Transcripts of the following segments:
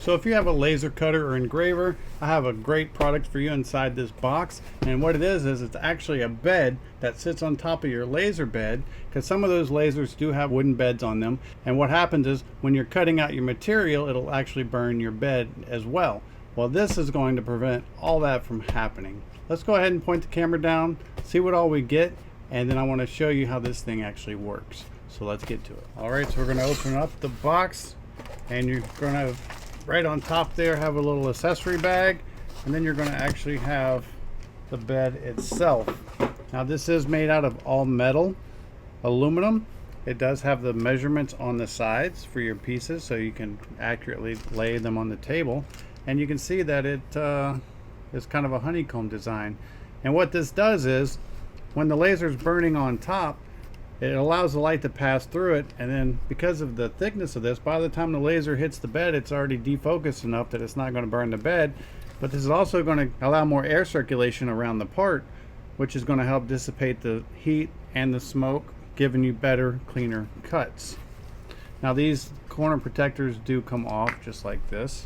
So if you have a laser cutter or engraver, I have a great product for you inside this box. And what it is it's actually a bed that sits on top of your laser bed, because some of those lasers do have wooden beds on them. And what happens is when you're cutting out your material, it'll actually burn your bed as well. Well, this is going to prevent all that from happening. Let's go ahead and point the camera down, see what all we get, and then I want to show you how this thing actually works. So let's get to it. All right, so we're going to open up the box, and you're going to right on top there have a little accessory bag, and then you're going to actually have the bed itself. Now this is made out of all metal aluminum. It does have the measurements on the sides for your pieces so you can accurately lay them on the table, and you can see that it is kind of a honeycomb design. And what this does is when the laser is burning on top, it allows the light to pass through it, and then because of the thickness of this, by the time the laser hits the bed, it's already defocused enough that it's not going to burn the bed. But this is also going to allow more air circulation around the part, which is going to help dissipate the heat and the smoke, giving you better, cleaner cuts. Now these corner protectors do come off just like this.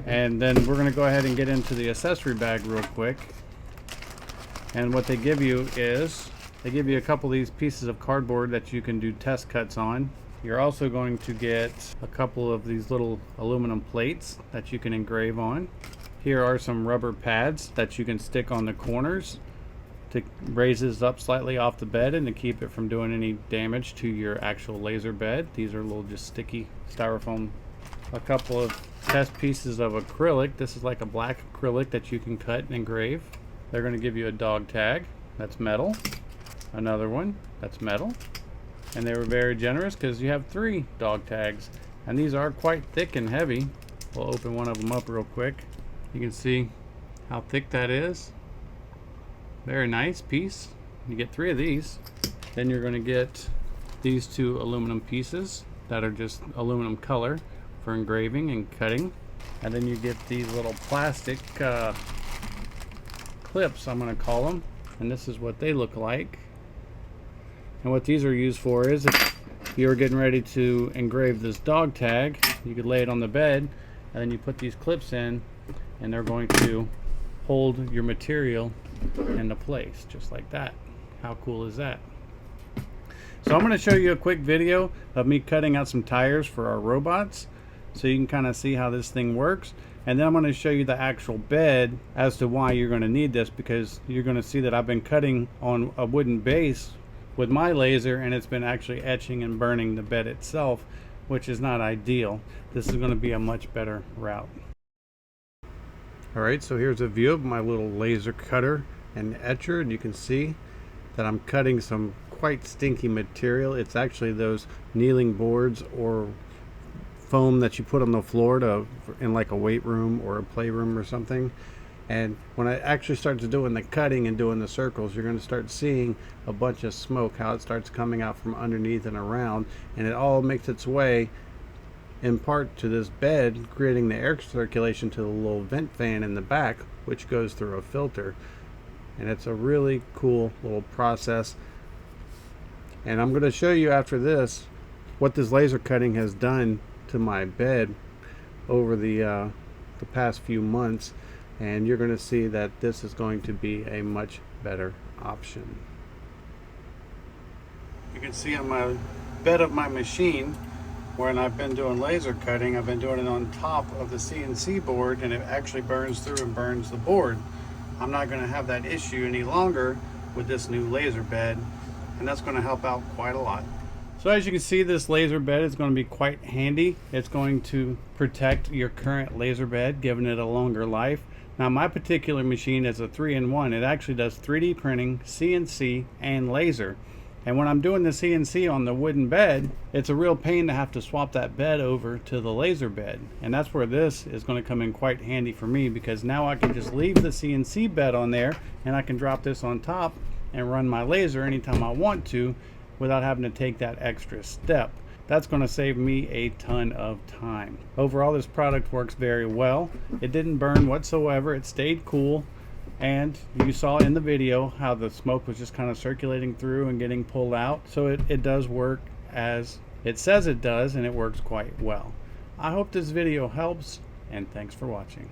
And then we're going to go ahead and get into the accessory bag real quick. And what they give you is, they give you a couple of these pieces of cardboard that you can do test cuts on. You're also going to get a couple of these little aluminum plates that you can engrave on. Here are some rubber pads that you can stick on the corners to raise this up slightly off the bed and to keep it from doing any damage to your actual laser bed. These are little just sticky styrofoam. A couple of test pieces of acrylic. This is like a black acrylic that you can cut and engrave. They're going to give you a dog tag that's metal, another one that's metal, and they were very generous because you have 3 dog tags, and these are quite thick and heavy. We'll open one of them up real quick. You can see how thick that is. Very nice piece. You get 3 of these. Then you're going to get these 2 aluminum pieces that are just aluminum color for engraving and cutting, and then you get these little plastic clips, I'm going to call them, and this is what they look like. And what these are used for is if you're getting ready to engrave this dog tag, you could lay it on the bed, and then you put these clips in, and they're going to hold your material into place just like that. How cool is that? So I'm going to show you a quick video of me cutting out some tires for our robots so you can kind of see how this thing works. And then I'm going to show you the actual bed as to why you're going to need this, because you're going to see that I've been cutting on a wooden base with my laser, and it's been actually etching and burning the bed itself, which is not ideal. This is going to be a much better route. Alright, so here's a view of my little laser cutter and etcher, and you can see that I'm cutting some quite stinky material. It's actually those kneeling boards or foam that you put on the floor in like a weight room or a playroom or something. And when I actually start to doing the cutting and doing the circles, you're going to start seeing a bunch of smoke, how it starts coming out from underneath and around, and it all makes its way in part to this bed, creating the air circulation to the little vent fan in the back, which goes through a filter. And it's a really cool little process, and I'm going to show you after this what this laser cutting has done to my bed over the past few months, and you're going to see that this is going to be a much better option. You can see on my bed of my machine, when I've been doing laser cutting, I've been doing it on top of the CNC board, and it actually burns through and burns the board. I'm not going to have that issue any longer with this new laser bed, and that's going to help out quite a lot. So as you can see, this laser bed is going to be quite handy. It's going to protect your current laser bed, giving it a longer life. Now my particular machine is a 3-in-1. It actually does 3D printing, CNC, and laser. And when I'm doing the CNC on the wooden bed, it's a real pain to have to swap that bed over to the laser bed. And that's where this is going to come in quite handy for me, because now I can just leave the CNC bed on there, and I can drop this on top and run my laser anytime I want to, without having to take that extra step. That's going to save me a ton of time. Overall, this product works very well. It didn't burn whatsoever. It stayed cool. And you saw in the video how the smoke was just kind of circulating through and getting pulled out. So it does work as It says it does, and it works quite well. I hope this video helps, and thanks for watching.